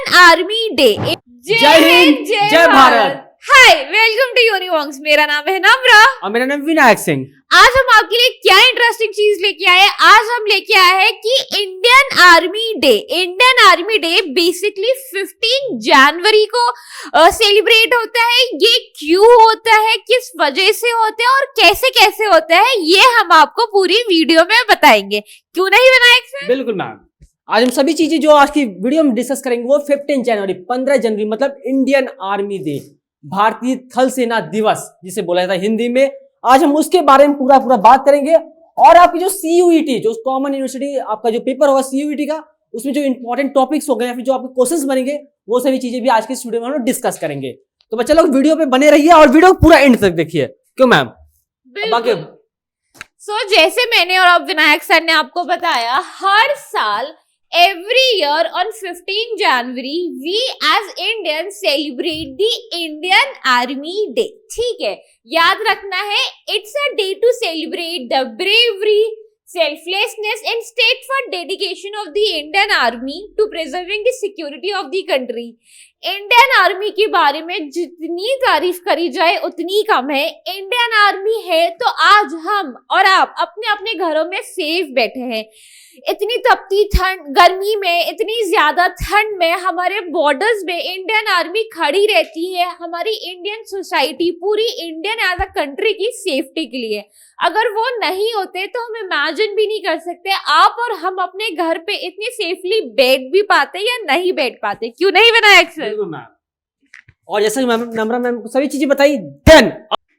Army day. जय हिंद, जय भारत। हाय, welcome to यूनिवॉन्ग्स। मेरा नाम है नम्रा और मेरा नाम विनायक सिंह। आज हम आपके लिए क्या इंटरेस्टिंग चीज लेके आए। आज हम लेके आए हैं कि Indian army day. Indian army day basically 15 जनवरी को सेलिब्रेट होता है। ये क्यों होता है, किस वजह से होता है और कैसे कैसे होता है, ये हम आपको पूरी वीडियो में बताएंगे। क्यों नहीं विनायक सर? बिल्कुल मैम। आज हम सभी चीजें जो आज की वीडियो में डिस्कस करेंगे वो 15 जनवरी 15 जनवरी मतलब इंडियन आर्मी डे, भारतीय थल सेना दिवस जिसे बोला जाता है हिंदी में। आज हम उसके बारे में पूरा बात करेंगे और आपकी जो CUET जो कॉमन यूनिवर्सिटी आपका जो पेपर होगा CUET का, उसमें जो इंपॉर्टेंट टॉपिक्स हो गए या फिर जो आपके क्वेश्चंस बनेंगे वो सभी चीजें भी आज की वीडियो में हम डिस्कस करेंगे। तो बच्चे लोग वीडियो पे बने रहिए और वीडियो पूरा एंड तक देखिए। क्यों मैम? बाकी जैसे मैंने और अब विनायक सर ने आपको बताया, हर साल every year on 15 January we as Indians celebrate the Indian Army Day। ठीक है, याद रखना है, it's a day to celebrate the bravery, selflessness and steadfast dedication of the Indian Army to preserving the security of the country। Indian army के बारे में जितनी तारीफ करी जाए उतनी कम है। इंडियन आर्मी है तो आज हम और आप अपने अपने घरों में सेफ बैठे हैं। इतनी तपती ठंड गर्मी में, इतनी ज्यादा ठंड में हमारे बॉर्डर्स में इंडियन आर्मी खड़ी रहती है हमारी इंडियन सोसाइटी, पूरी इंडियन एज अ कंट्री की सेफ्टी के लिए। अगर वो नहीं होते तो हम इमेजिन भी नहीं कर सकते आप और हम अपने घर पे इतनी सेफली बैठ भी पाते या नहीं बैठ पाते। क्यों नहीं विनायक सर? और जैसे नम्रा मैम को सभी चीजें बताई देन,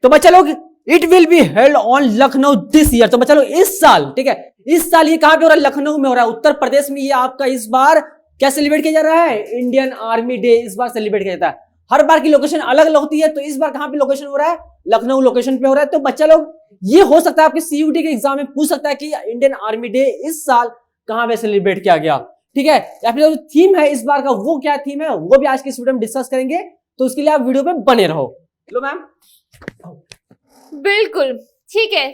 तो बच्चा लोग it will be held on Lucknow this year. तो बच्चा लोग इस साल, ठीक है, इस साल ये कहां पे हो रहा है? लखनऊ में हो रहा है, उत्तर प्रदेश में। ये आपका इस बार क्या सेलिब्रेट किया जा रहा है? इंडियन आर्मी डे इस बार सेलिब्रेट किया जाता है। हर बार की लोकेशन अलग अलग होती है, तो इस बार कहां पे लोकेशन हो रहा है? लखनऊ लोकेशन पे हो रहा है। तो बच्चा लोग ये हो सकता है आपके CUET के एग्जाम में पूछ सकता है कि इंडियन आर्मी डे इस साल कहां पे सेलिब्रेट किया गया, ठीक है, या फिर जो थीम है इस बार का वो क्या थीम है वो भी आज की इस वीडियो में डिस्कस करेंगे। तो उसके लिए आप वीडियो पे बने रहो। लो मैम। बिल्कुल ठीक है।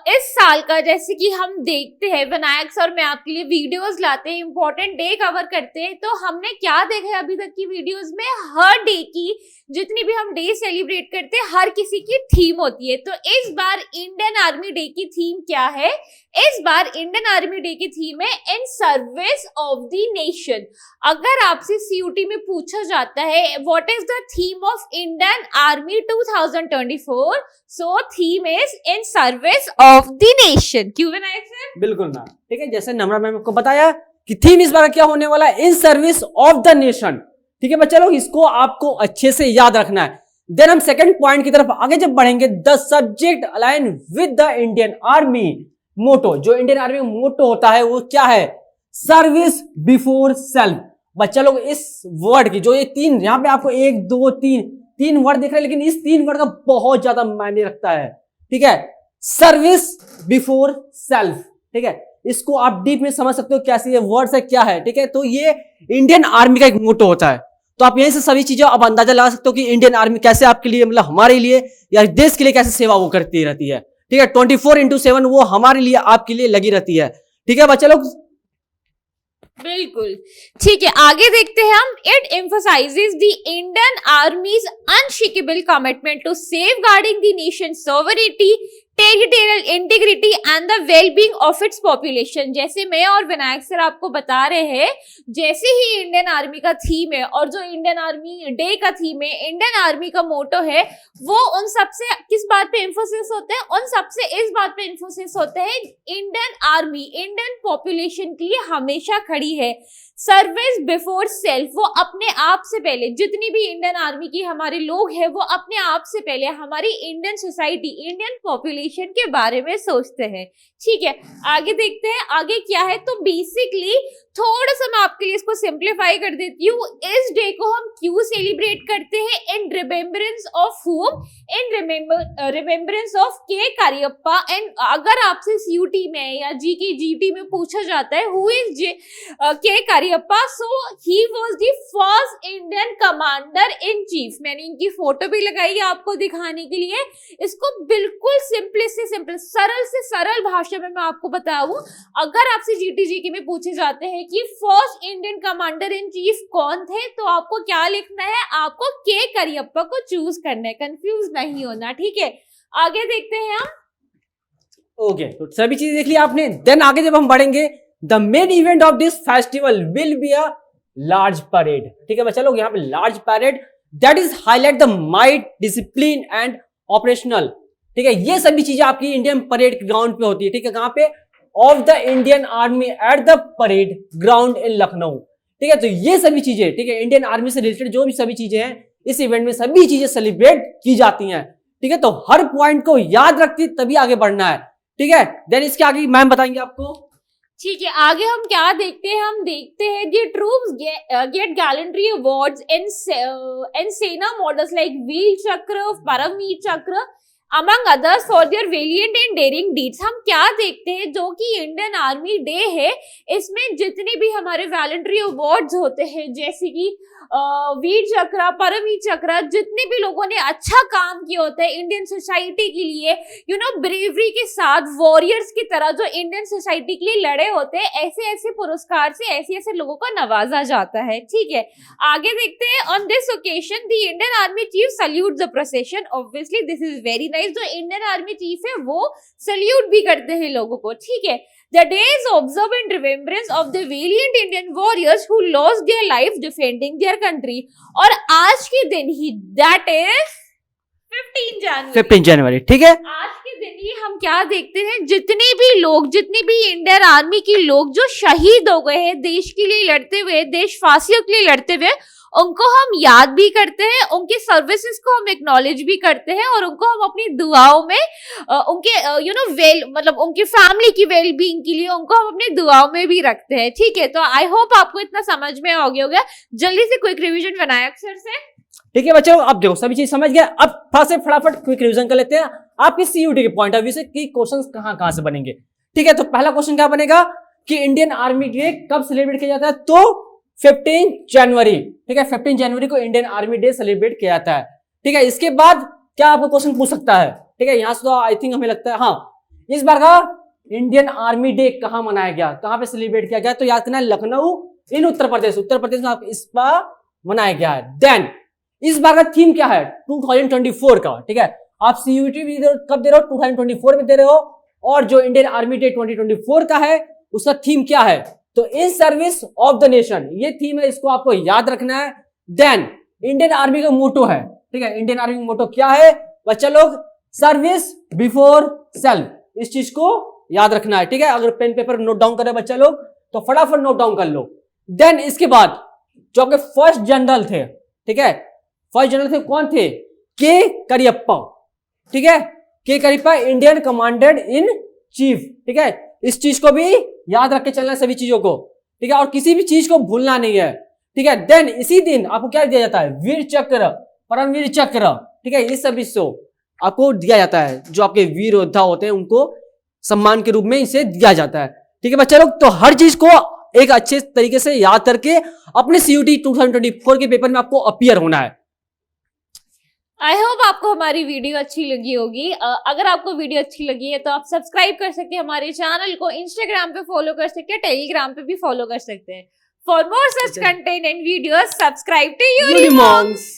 इस साल का जैसे कि हम देखते हैं, विनायक सर मैं आपके लिए वीडियोस लाते हैं, इंपॉर्टेंट डे कवर करते हैं, तो हमने क्या देखा है अभी तक की वीडियोस में? हर डे की जितनी भी हम डे सेलिब्रेट करते हैं हर किसी की थीम होती है। तो इस बार इंडियन आर्मी डे की थीम क्या है? इस बार इंडियन आर्मी डे की थीम है in service of the nation. अगर आपसे CUET में पूछा जाता है what is the theme of Indian army 2024, so theme is in service of the nation. क्यों विनायक सर? बिल्कुल मैम, ठीक है, जैसे नम्रा मैम को बताया कि थीम इस बार क्या होने वाला है? In service of the nation. ठीक है बच्चा लोग, इसको आपको अच्छे से याद रखना है। देन हम सेकंड पॉइंट की तरफ आगे जब बढ़ेंगे, the subject align with the Indian army motto. जो इंडियन आर्मी मोटो होता है वो क्या है? Service before self. बच्चा लोग इस वर्ड की जो ये तीन, यहां पे आपको 1 2 3 वर्ड दिख रहे हैं, लेकिन इस 3 वर्ड का बहुत ज्यादा मायने रखता है। ठीक है, सर्विस बिफोर सेल्फ, ठीक है, इसको आप डीप में समझ सकते हो कैसे ये वर्ड्स है, क्या है। ठीक है, तो ये इंडियन आर्मी का एक मोटो होता है। तो आप यहीं से सभी चीजें अब अंदाजा लगा सकते हो कि इंडियन आर्मी कैसे आपके लिए, मतलब हमारे लिए या देश के लिए कैसे सेवा वो करती रहती है। ठीक है, 24/7 वो हमारे लिए आपके लिए लगी रहती है। ठीक है बच्चे लोग, बिल्कुल ठीक है, आगे देखते हैं हम। It emphasises the Indian army's unshakeable commitment to safeguarding the nation sovereignty, territorial integrity and the wellbeing of its population. जैसे मैं और विनायक सर आपको बता रहे हैं, जैसे ही इंडियन आर्मी का थीम है और जो इंडियन आर्मी डे का थीम है, इंडियन आर्मी का मोटो है, वो उन सबसे किस बात पे एम्फोसिस होता है? उन सबसे इस बात पे एम्फोसिस होता है इंडियन आर्मी इंडियन पॉपुलेशन के लिए हमेशा खड़ी है। सर्विस बिफोर सेल्फ, वो अपने आप से पहले, जितनी भी इंडियन आर्मी की हमारे लोग हैं वो अपने आप से पहले हमारी इंडियन सोसाइटी, इंडियन पॉपुलेशन के बारे में सोचते हैं। ठीक है, आगे देखते हैं आगे क्या है। तो बेसिकली थोड़ा सा मैं आपके लिए इसको सिंप्लीफाई कर देती हूँ। इस डे को हम क्यों सेलिब्रेट करते हैं? इन रिमेम्बरेंस ऑफ हुम? इन रिमेम्बरेंस ऑफ के कारयप्पा। एंड अगर आपसे CUET में या GT में पूछा जाता है who is K Cariappa, so he was the first Indian commander in chief. मैंने इनकी फोटो भी लगाई है आपको दिखाने के लिए। इसको बिल्कुल सिंपलेस्ट से सिंपल, सरल से सरल भाषा में मैं आपको बताऊं, अगर आपसे जीटीजीके में पूछे जाते हैं कि first Indian commander in chief कौन थे, तो आपको क्या लिखना है, आपको के करियप्पा को चूज करना है, कंफ्यूज नहीं होना, ठीक है। आगे देखते हैं हम। ओके, तो सभी चीजें देख लिया आपने। देन आगे जब हम बढ़ेंगे, the main event of this festival will be a large parade, ठीक है बच्चा लोग, यहाँ पे large parade that is highlight the might, discipline and operational, ठीक है। ये सभी चीजें आपकी इंडियन परेड ग्राउंड पे होती है, ठीक है। कहां पे? Of the Indian army at the parade ground in Lucknow, ठीक है। तो ये सभी चीजें, ठीक है, इंडियन आर्मी से रिलेटेड जो भी सभी चीजें हैं इस इवेंट में सभी चीजें सेलिब्रेट की जाती हैं, ठीक है। तो हर पॉइंट को याद रखती तभी आगे बढ़ना है, ठीक है। देन इसके आगे मैम बताएंगे आपको, ठीक है। आगे हम क्या देखते हैं, हम देखते हैं the troops get gallantry awards in Sena medals like Vir Chakra, Paramvir Chakra among others for their valiant and daring deeds. हम क्या देखते हैं, जो कि इंडियन आर्मी डे है, इसमें जितने भी हमारे वैलेंट्री अवार्ड्स होते हैं, जैसे कि वीर चक्र, परमवीर चक्र, जितने भी लोगों ने अच्छा काम किया होता है इंडियन सोसाइटी के लिए, यू नो ब्रेवरी के साथ वॉरियर्स की तरह जो इंडियन सोसाइटी के लिए लड़े होते हैं, ऐसे ऐसे पुरस्कार से ऐसे ऐसे लोगों को नवाजा जाता है, ठीक है। आगे देखते हैं, on this occasion the Indian army chief salute the procession. Obviously this is very nice, जो इंडियन आर्मी चीफ है वो सल्यूट भी करते हैं लोगों को, ठीक है। The day is observed in remembrance of the valiant Indian warriors who lost their life defending their country। और आज के दिन ही, that is 15 जनवरी, ठीक है। आज के दिन ही हम क्या देखते हैं, जितने भी लोग, जितने भी इंडियन आर्मी के लोग जो शहीद हो गए हैं देश के लिए लड़ते हुए, देशवासियों के लिए लड़ते हुए, उनको हम याद भी करते हैं, उनके सर्विसेज को हम एक्नॉलेज भी करते हैं, और उनको हम अपनी दुआओं में उनके मतलब उनकी फैमिली की वेल बीइंग के लिए उनको हम अपनी दुआओं में भी रखते हैं, ठीक है। तो आई होप आपको इतना समझ में आ गया होगा। जल्दी से क्विक रिवीजन बनाया अक्षर से, ठीक है बच्चों, अब देखो सभी चीज समझ गए। अब फटाफट क्विक रिवीजन कर लेते हैं आपके सीयूटी के पॉइंट ऑफ व्यू से कि क्वेश्चंस कहां से बनेंगे, ठीक है। तो पहला क्वेश्चन क्या बनेगा कि इंडियन आर्मी डे कब सेलिब्रेट किया जाता है, तो 15 जनवरी, ठीक है। 15 जनवरी को इंडियन आर्मी डे सेलिब्रेट किया जाता है, ठीक है। इसके बाद क्या आपको क्वेश्चन पूछ सकता है, ठीक है, यहां से तो आई थिंक हमें लगता है, हाँ, इस बार का इंडियन आर्मी डे कहां मनाया गया, कहां पे सेलिब्रेट किया गया, तो याद करना है लखनऊ इन उत्तर प्रदेश में इस बार मनाया गया है। देन इस बार का थीम क्या है, 2024 का, ठीक है। आप सीयूटी भी कब दे रहे हो, 2024 में दे रहे हो, और जो इंडियन आर्मी डे 2024 का है उसका थीम क्या है, तो in service of the nation, ये थीम है, इसको आपको याद रखना है। देन इंडियन आर्मी का मोटो है, ठीक है, इंडियन आर्मी का मोटो क्या है बच्चा लोग, सर्विस बिफोर सेल्फ, इस चीज को याद रखना है, ठीक है। अगर पेन पेपर नोट डाउन कर रहे बच्चा लोग तो फटाफट नोट डाउन कर लो। देन इसके बाद जो आपके फर्स्ट जनरल थे, ठीक है, फर्स्ट जनरल थे कौन थे, के करियप्पा, ठीक है, के Cariappa Indian commander in chief, ठीक है। इस चीज को भी याद रख के चलना है सभी चीजों को, ठीक है, और किसी भी चीज को भूलना नहीं है, ठीक है। देन इसी दिन आपको क्या दिया जाता है, वीर चक्र, परमवीर चक्र, ठीक है, इस सभी से आपको दिया जाता है, जो आपके वीर योद्धा होते हैं उनको सम्मान के रूप में इसे दिया जाता है, ठीक है बच्चा लोग। तो हर चीज को एक अच्छे तरीके से याद करके अपने सीयूटी 2024 के पेपर में आपको अपीयर होना है। आई होप आपको हमारी वीडियो अच्छी लगी होगी। अगर आपको वीडियो अच्छी लगी है तो आप सब्सक्राइब कर सकते हैं हमारे चैनल को, इंस्टाग्राम पे फॉलो कर सकते हैं, टेलीग्राम पे भी फॉलो कर सकते हैं। For more such content and videos subscribe to यूनिमॉन्क्स।